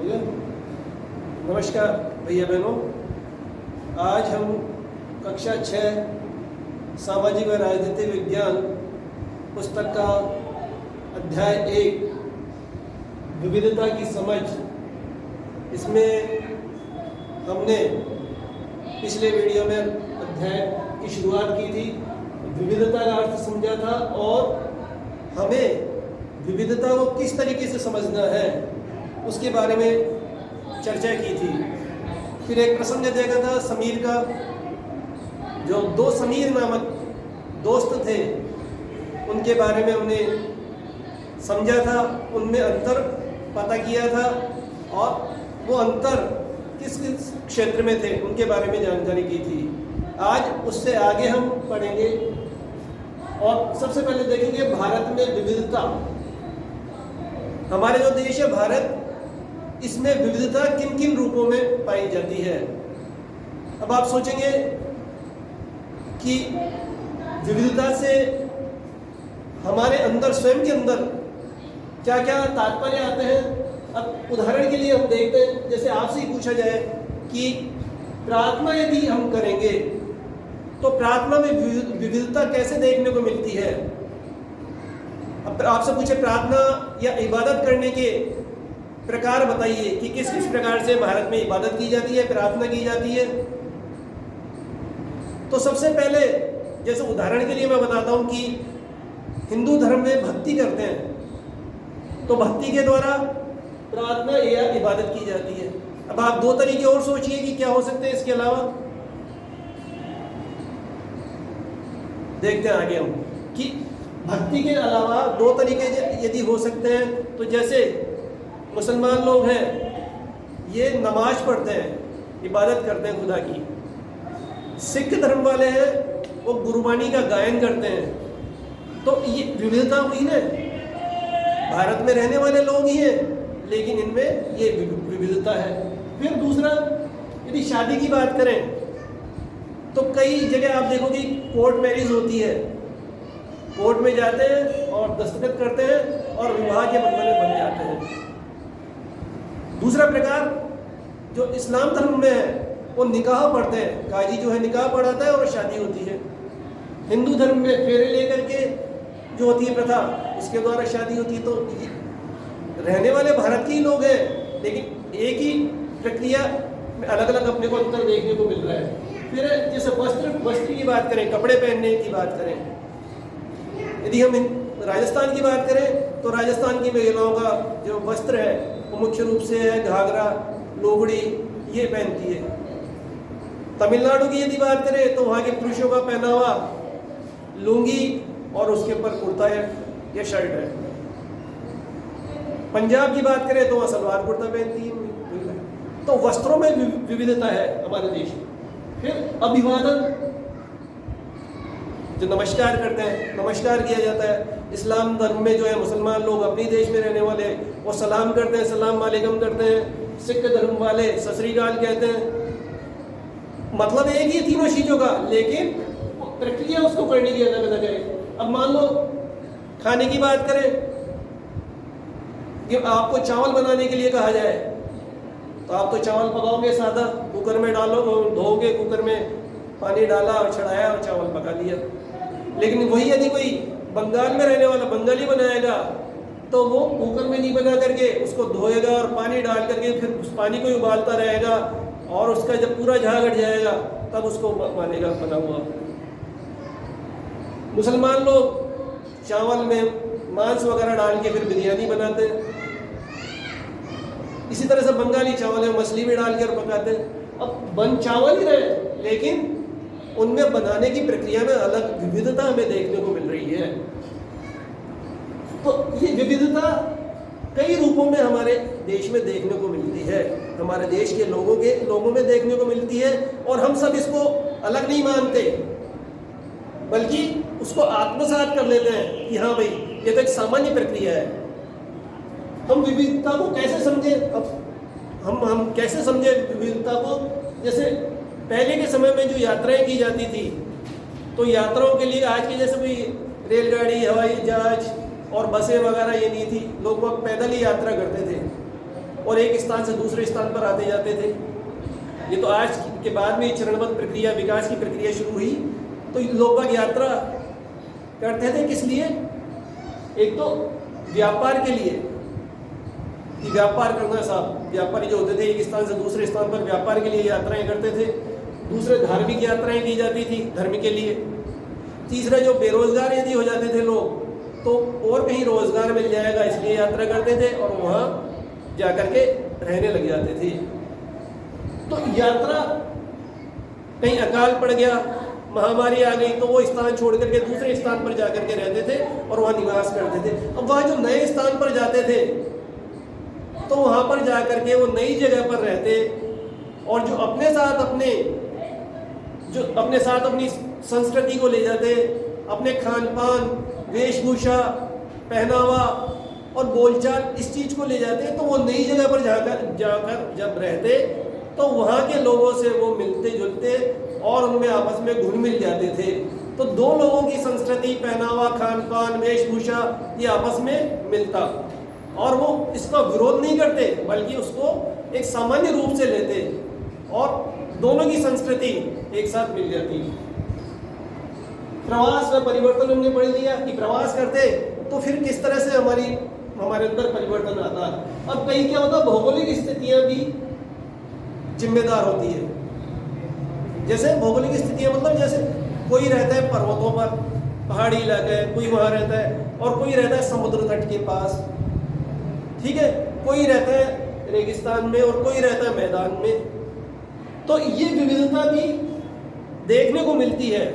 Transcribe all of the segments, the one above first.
हो गया? नमस्कार भैया बहनों, आज हम कक्षा 6 सामाजिक व राजनीतिक विज्ञान पुस्तक का अध्याय 1 विविधता की समझ, इसमें हमने पिछले वीडियो में अध्याय की शुरुआत की थी, विविधता का अर्थ समझा था और हमें विविधता को किस तरीके से समझना है उसके बारे में चर्चा की थी। फिर एक प्रसंग देखा था समीर का, जो 2 समीर नामक दोस्त थे उनके बारे में हमने समझा था, उनमें अंतर पता किया था और वो अंतर किस किस क्षेत्र में थे उनके बारे में जानकारी की थी। आज उससे आगे हम पढ़ेंगे और सबसे पहले देखेंगे भारत में विविधता। हमारे जो देश है भारत, इसमें विविधता किन किन रूपों में पाई जाती है। अब आप सोचेंगे कि विविधता से हमारे अंदर, स्वयं के अंदर क्या क्या तात्पर्य आते हैं। अब उदाहरण के लिए हम देखते हैं, जैसे आपसे ही पूछा जाए कि प्रार्थना यदि हम करेंगे तो प्रार्थना में विविधता कैसे देखने को मिलती है। अब आपसे पूछे प्रार्थना या इबादत करने के प्रकार बताइए कि किस किस प्रकार से भारत में इबादत की जाती है, प्रार्थना की जाती है। तो सबसे पहले जैसे उदाहरण के लिए मैं बताता हूं कि हिंदू धर्म में भक्ति करते हैं, तो भक्ति के द्वारा प्रार्थना या इबादत की जाती है। अब आप 2 तरीके और सोचिए कि क्या हो सकते हैं इसके अलावा। देखते हैं आगे हम कि भक्ति के अलावा 2 तरीके यदि हो सकते हैं, तो जैसे मुसलमान लोग हैं ये नमाज पढ़ते हैं, इबादत करते हैं खुदा की। सिख धर्म वाले हैं वो गुरबानी का गायन करते हैं। तो ये विविधता हुई ना, भारत में रहने वाले लोग ही हैं लेकिन इनमें ये विविधता है। फिर दूसरा, यदि शादी की बात करें तो कई जगह आप देखोगे कोर्ट मैरिज होती है, कोर्ट में जाते हैं और दस्तखत करते हैं और विवाह के बंधन में बन जाते हैं। दूसरा प्रकार जो इस्लाम धर्म में है वो निकाह पढ़ते हैं, काजी जो है निकाह पढ़ाता है और शादी होती है। हिंदू धर्म में फेरे लेकर के जो होती है प्रथा, इसके द्वारा शादी होती है। तो रहने वाले भारत के ही लोग हैं लेकिन एक ही प्रक्रिया में अलग अलग अपने को अंतर देखने को मिल रहा है। फिर जैसे वस्त्र की बात करें, कपड़े पहनने की बात करें, यदि हम राजस्थान की बात करें तो राजस्थान की महिलाओं का जो वस्त्र है वो मुख्य रूप से है घाघरा, लोगड़ी, ये पहनती है। तमिलनाडु की यदि बात करें तो वहाँ के पुरुषों का पहनावा लुंगी और उसके ऊपर कुर्ता या शर्ट है। पंजाब की बात करें तो वहाँ सलवार कुर्ता पहनती है। तो वस्त्रों में विविधता है हमारे देश में। फिर अभिवादन, जो नमस्कार करते हैं, नमस्कार किया जाता है। इस्लाम धर्म में जो है मुसलमान लोग अपने देश में रहने वाले वो सलाम करते हैं, सलाम वालेकुम करते हैं। सिख धर्म वाले सत श्री अकाल कहते हैं। मतलब एक ही तीनों चीजों का, लेकिन प्रक्रिया उसको करने की अलग अलग है। अब मान लो खाने की बात करें कि आपको चावल बनाने के लिए कहा जाए तो आप तो चावल पकाओगे सादा, कुकर में डालो, धोओगे, कुकर में पानी डाला और चढ़ाया और चावल पका लिया। लेकिन वही यदि कोई बंगाल में रहने वाला बंगाली बनाएगा तो वो कुकर में नहीं बना करके उसको धोएगा और पानी डाल करके फिर उस पानी को उबालता रहेगा और उसका जब पूरा झाग हट जाएगा तब उसको मानेगा बना हुआ। मुसलमान लोग चावल में मांस वगैरह डाल के फिर बिरयानी बनाते हैं। इसी तरह से बंगाली चावल में मछली भी डाल कर पकाते हैं। अब बन चावल ही रहे लेकिन उनमें बनाने की प्रक्रिया में अलग विविधता हमें देखने को मिल रही है। तो ये विविधता कई रूपों में हमारे देश में देखने को मिलती है, हमारे देश के लोगों में देखने को मिलती है। और हम सब इसको अलग नहीं मानते बल्कि उसको आत्मसात कर लेते हैं कि हाँ भाई ये तो एक सामान्य प्रक्रिया है। हम विविधता को कैसे समझे? अब हम कैसे समझे विविधता को? जैसे पहले के समय में जो यात्राएं की जाती थी तो यात्राओं के लिए आज की जैसे कोई रेलगाड़ी, हवाई जहाज और बसें वगैरह ये नहीं थी, लोग वक्त पैदल ही यात्रा करते थे। और एक स्थान से दूसरे स्थान पर आते जाते थे। ये तो आज के बाद में चरणबद्ध प्रक्रिया, विकास की प्रक्रिया शुरू हुई। तो लोग बाग यात्रा करते थे किस लिए? एक तो व्यापार के लिए, कि व्यापार करना साहब, व्यापारी जो होते थे एक स्थान से दूसरे स्थान पर व्यापार के लिए यात्राएं करते थे। दूसरे धार्मिक यात्राएं की जाती थी धर्म के लिए। तीसरा जो बेरोजगार यदि हो जाते थे लोग तो और कहीं रोजगार मिल जाएगा इसलिए यात्रा करते थे और वहाँ जा कर के रहने लग जाते थे। तो यात्रा, कहीं अकाल पड़ गया, महामारी आ गई तो वो स्थान छोड़ करके दूसरे स्थान पर जाकर के रहते थे और वहाँ निवास करते थे। अब वहाँ जो नए स्थान पर जाते थे तो वहाँ पर जाकर के वो नई जगह पर रहते और जो अपने साथ अपनी संस्कृति को ले जाते, अपने खान पान, वेशभूषा, पहनावा और बोलचाल, इस चीज़ को ले जाते। तो वो नई जगह पर जाकर जब रहते तो वहाँ के लोगों से वो मिलते जुलते और उनमें आपस में घुल मिल जाते थे। तो दो लोगों की संस्कृति, पहनावा, खान पान, वेशभूषा ये आपस में मिलता और वो इसका विरोध नहीं करते बल्कि उसको एक सामान्य रूप से लेते और दोनों की संस्कृति एक साथ मिल जाती। प्रवास में परिवर्तन हमने पढ़ लिया कि प्रवास करते तो फिर किस तरह से हमारे अंदर परिवर्तन आता। अब कहीं क्या होता, भौगोलिक स्थितियां भी जिम्मेदार होती है। जैसे भौगोलिक स्थितियां मतलब जैसे कोई रहता है पर्वतों पर, पहाड़ी इलाका है, कोई वहाँ रहता है और कोई रहता है समुद्र तट के पास, ठीक है, कोई रहता है रेगिस्तान में और कोई रहता है मैदान में। तो ये विविधता भी देखने को मिलती है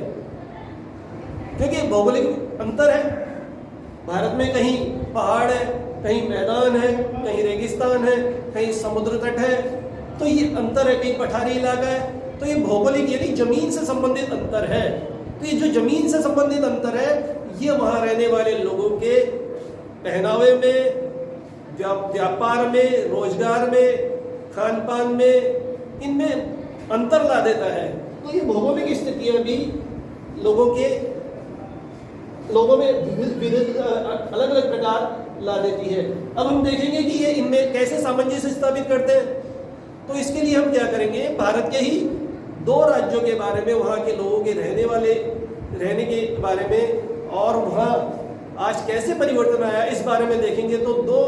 क्योंकि भौगोलिक अंतर है। भारत में कहीं पहाड़ है, कहीं मैदान है, कहीं रेगिस्तान है, कहीं समुद्र तट है, तो ये अंतर है। कहीं पठारी इलाका है, तो ये भौगोलिक यानी जमीन से संबंधित अंतर है। तो ये जो जमीन से संबंधित अंतर है ये वहाँ रहने वाले लोगों के पहनावे में, व्यापार में, रोजगार में, खान पान में, इनमें अंतर ला देता है। तो ये भौगोलिक स्थितियाँ भी लोगों में अलग अलग प्रकार ला देती है। अब हम देखेंगे कि ये इनमें कैसे सामंजस्य स्थापित करते हैं। तो इसके लिए हम क्या करेंगे, भारत के ही 2 राज्यों के बारे में, वहाँ के लोगों के रहने के बारे में और वहाँ आज कैसे परिवर्तन आया इस बारे में देखेंगे। तो 2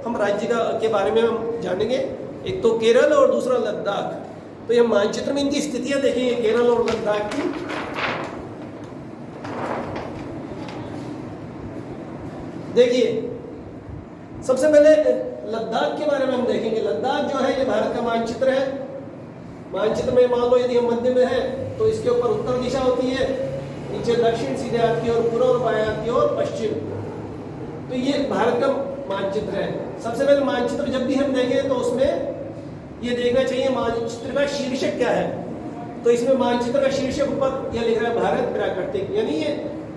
हम राज्य के बारे में हम जानेंगे, एक तो केरल और दूसरा लद्दाख। तो ये मानचित्र में इनकी स्थितियां देखेंगे केरल और लद्दाख की। देखिए सबसे पहले लद्दाख के बारे में हम देखेंगे। लद्दाख जो है ये भारत का मानचित्र है। मानचित्र में मान लो यदि हम मध्य में है तो इसके ऊपर उत्तर दिशा होती है, नीचे दक्षिण सीधे हाथ की ओर, पूर्व और बाएं हाथ की ओर पश्चिम। तो ये भारत का मानचित्र है। सबसे पहले मानचित्र जब भी हम देखें तो उसमें ये देखना चाहिए मानचित्र का शीर्षक क्या है। तो इसमें मानचित्र का शीर्षक ऊपर यह लिख रहा है भारत प्राकृतिक, यानी ये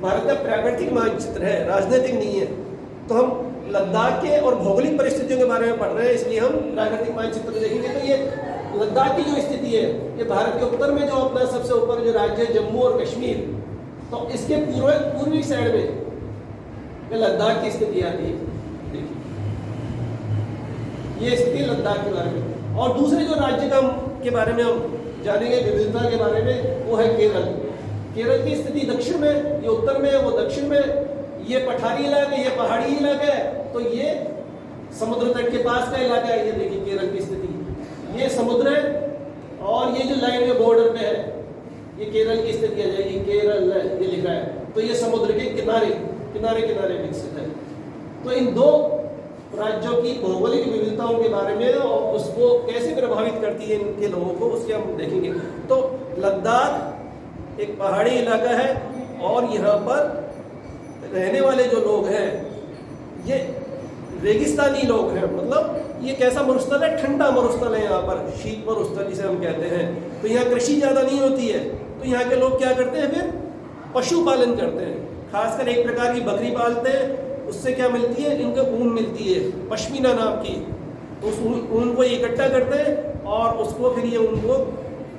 भारत का प्राकृतिक मानचित्र है, राजनीतिक नहीं है। तो हम लद्दाख के और भौगोलिक परिस्थितियों के बारे में पढ़ रहे हैं, इसलिए हम प्राकृतिक मानचित्र देखेंगे। तो ये लद्दाख की जो स्थिति है, ये भारत के उत्तर में जो अपना सबसे ऊपर जो राज्य है जम्मू और कश्मीर, तो इसके पूर्वी साइड में लद्दाख की स्थिति आती है। देखिए ये स्थिति लद्दाख के बारे में। और दूसरे जो राज्य के बारे में हम जानेंगे विविधता के बारे में, वो है केरल। केरल की स्थिति दक्षिण में, ये उत्तर में है, वो दक्षिण में। ये पठारी इलाका, ये पहाड़ी इलाका है, तो ये समुद्र तट के पास का इलाका है। ये देखिए केरल की स्थिति, ये समुद्र है और ये जो लाइन में बॉर्डर पे है ये केरल की स्थिति आ जाएगी। केरल ये लिखा है, तो ये समुद्र के किनारे किनारे विकसित है। तो इन 2 राज्यों की भौगोलिक विविधताओं के बारे में और उसको कैसे प्रभावित करती है इनके लोगों को, उसके हम देखेंगे। तो लद्दाख एक पहाड़ी इलाका है और यहाँ पर रहने वाले जो लोग हैं ये रेगिस्तानी लोग हैं। मतलब ये कैसा मरुस्थल है, ठंडा मरुस्थल है, यहाँ पर शीत मरुस्थल जिसे हम कहते हैं। तो यहाँ कृषि ज़्यादा नहीं होती है, तो यहाँ के लोग क्या करते हैं, फिर पशुपालन करते हैं। खासकर एक प्रकार की बकरी पालते हैं, उससे क्या मिलती है, इनको ऊन मिलती है, पश्मीना नाम की। तो उस ऊन को इकट्ठा करते हैं और उसको फिर ये ऊन को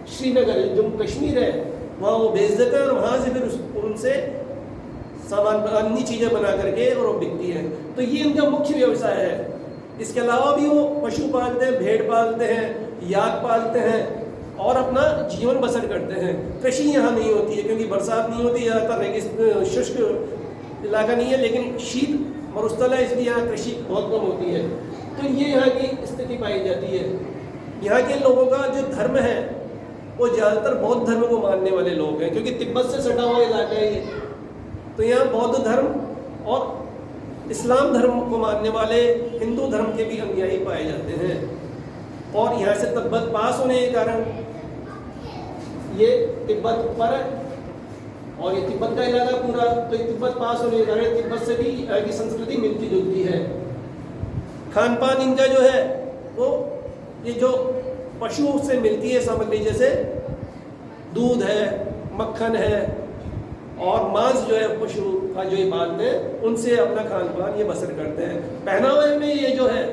श्रीनगर, जम्मू कश्मीर है, वहाँ वो भेज देते हैं और वहाँ से फिर उस ऊन से सामान अन्य चीज़ें बना करके और वो बिकती हैं। तो ये इनका मुख्य व्यवसाय है। इसके अलावा भी वो पशु पालते हैं, भेड़ पालते हैं, याक पालते हैं और अपना जीवन बसर करते हैं। कृषि यहाँ नहीं होती है क्योंकि बरसात नहीं होती, ज़्यादातर शुष्क इलाका नहीं है, लेकिन शीत मरुस्थल है, इसलिए यहाँ कृषि बहुत कम होती है। तो ये यहाँ की स्थिति पाई जाती है। यहाँ के लोगों का जो धर्म है वो ज़्यादातर बौद्ध धर्म को मानने वाले लोग हैं, क्योंकि तिब्बत से सटा हुआ इलाका है ये। तो यहाँ बौद्ध धर्म और इस्लाम धर्म को मानने वाले हिंदू धर्म के भी अनुयायी पाए जाते हैं। और यहाँ से तिब्बत पास होने के कारण ये तिब्बत ऊपर है और ये तिब्बत का इलाका पूरा, तो तिब्बत पास होने के कारण तिब्बत से भी की संस्कृति मिलती जुलती है। खान पान इनका जो है वो ये जो पशुओं से मिलती है सामग्री, जैसे दूध है, मक्खन है और मांस जो है पशु का जो ये पालते हैं, उनसे अपना खान पान ये बसर करते हैं। पहनावे में ये जो है,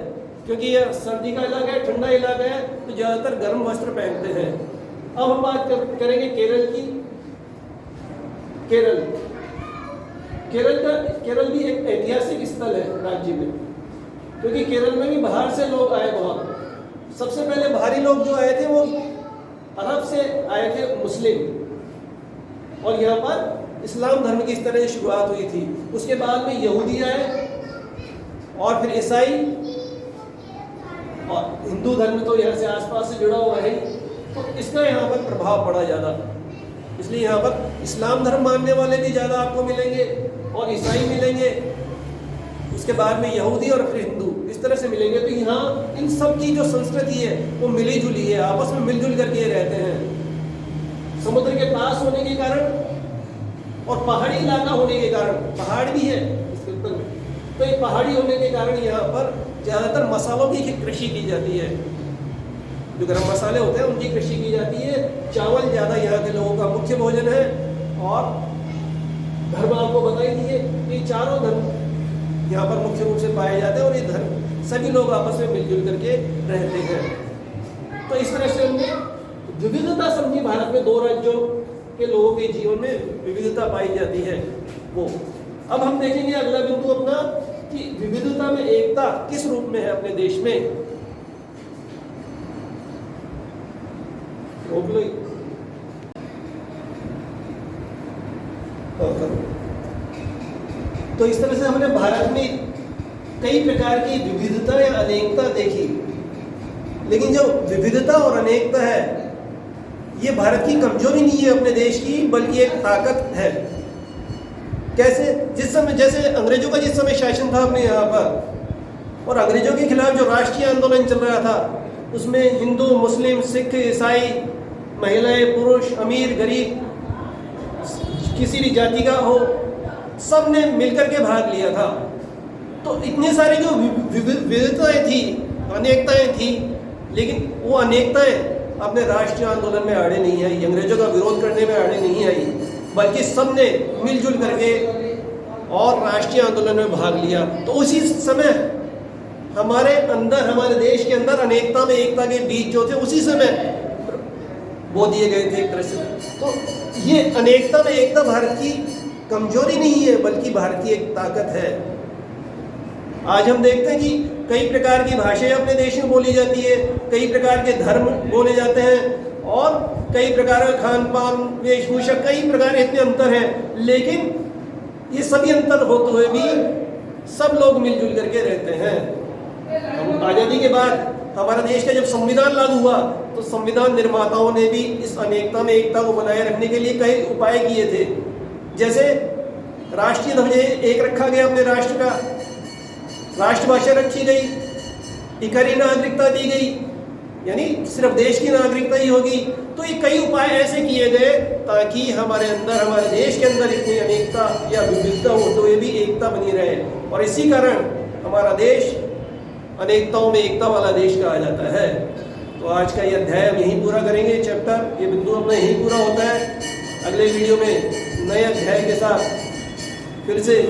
क्योंकि ये सर्दी का इलाका है, ठंडा इलाका है, तो ज़्यादातर गर्म वस्त्र पहनते हैं। अब हम बात करेंगे केरल की। केरल भी एक ऐतिहासिक स्थल है राज्य में, क्योंकि केरल में भी बाहर से लोग आए बहुत। सबसे पहले बाहरी लोग जो आए थे वो अरब से आए थे मुस्लिम, और यहाँ पर इस्लाम धर्म की इस तरह से शुरुआत हुई थी। उसके बाद में यहूदी आए और फिर ईसाई, और हिंदू धर्म तो यहाँ से आसपास से जुड़ा हुआ है, तो इसका यहाँ पर प्रभाव पड़ा ज़्यादा। इसलिए यहाँ पर इस्लाम धर्म मानने वाले भी ज़्यादा आपको मिलेंगे और ईसाई मिलेंगे, उसके बाद में यहूदी और फिर हिंदू, इस तरह से मिलेंगे। तो यहाँ इन सब की जो संस्कृति है वो मिली जुली है, आपस में मिलजुल करके रहते हैं। समुद्र के पास होने के कारण और पहाड़ी इलाका होने के कारण, पहाड़ भी है इसके उत्तर में, तो ये पहाड़ी होने के कारण यहाँ पर ज़्यादातर मसालों की कृषि की जाती है। जो गरम मसाले होते हैं उनकी कृषि की जाती है। चावल ज़्यादा यहाँ के लोगों का मुख्य भोजन है। और धर्म आपको बता ही दिए कि चारों धर्म यहाँ पर मुख्य रूप से पाए जाते हैं और ये धर्म सभी लोग आपस में मिलजुल करके रहते हैं। तो इस तरह से हमने विविधता समझी भारत में, दो राज्यों के लोगों के जीवन में विविधता पाई जाती है वो। अब हम देखेंगे अगला बिंदु अपना कि विविधता में एकता किस रूप में है अपने देश में। तो इस तरह से हमने भारत में कई प्रकार की विविधता या अनेकता देखी, लेकिन जो विविधता और अनेकता है ये भारत की कमजोरी नहीं है अपने देश की, बल्कि एक ताकत है। कैसे? जिस समय जैसे अंग्रेजों का जिस समय शासन था अपने यहाँ पर, और अंग्रेजों के खिलाफ जो राष्ट्रीय आंदोलन चल रहा था, उसमें हिंदू, मुस्लिम, सिख, ईसाई, महिलाएं, पुरुष, अमीर, गरीब, किसी भी जाति का हो, सब ने मिलकर के भाग लिया था। तो इतने सारे जो विविधताएं थी, अनेकताएं थी, लेकिन वो अनेकताएं अपने राष्ट्रीय आंदोलन में आड़े नहीं आई, अंग्रेजों का विरोध करने में आड़े नहीं आई, बल्कि सब ने मिलजुल करके और राष्ट्रीय आंदोलन में भाग लिया। तो उसी समय हमारे अंदर, हमारे देश के अंदर अनेकता में एकता के बीज जो थे उसी समय बो दिए गए थे एक तरह से। तो ये अनेकता में एकता भारत की कमजोरी नहीं है, बल्कि भारत की एक ताकत है। आज हम देखते हैं कि कई प्रकार की भाषाएं अपने देश में बोली जाती है, कई प्रकार के धर्म बोले जाते हैं और कई प्रकार का खान पान, वेशभूषा, कई प्रकार के इतने अंतर हैं, लेकिन ये सभी अंतर होते हुए भी सब लोग मिलजुल करके रहते हैं। आज़ादी के बाद हमारा देश का जब संविधान लागू हुआ तो संविधान निर्माताओं ने भी इस अनेकता में एकता को बनाए रखने के लिए कई उपाय किए थे। जैसे राष्ट्रीय ध्वज एक रखा गया अपने राष्ट्र का, राष्ट्रभाषा रखी गई, इकरी नागरिकता दी गई, यानी सिर्फ देश की नागरिकता ही होगी। तो ये कई उपाय ऐसे किए गए ताकि हमारे अंदर, हमारे देश के अंदर इतनी अनेकता या विविधता होते हुए भी एकता बनी रहे। और इसी कारण हमारा देश अनेकताओं में एकता वाला देश कहा जाता है। तो आज का ये अध्याय हम यहीं पूरा करेंगे, चैप्टर, ये बिंदु अपना यहीं पूरा होता है। अगले वीडियो में नए अध्याय के साथ फिर से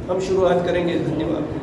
हम शुरुआत करेंगे। धन्यवाद।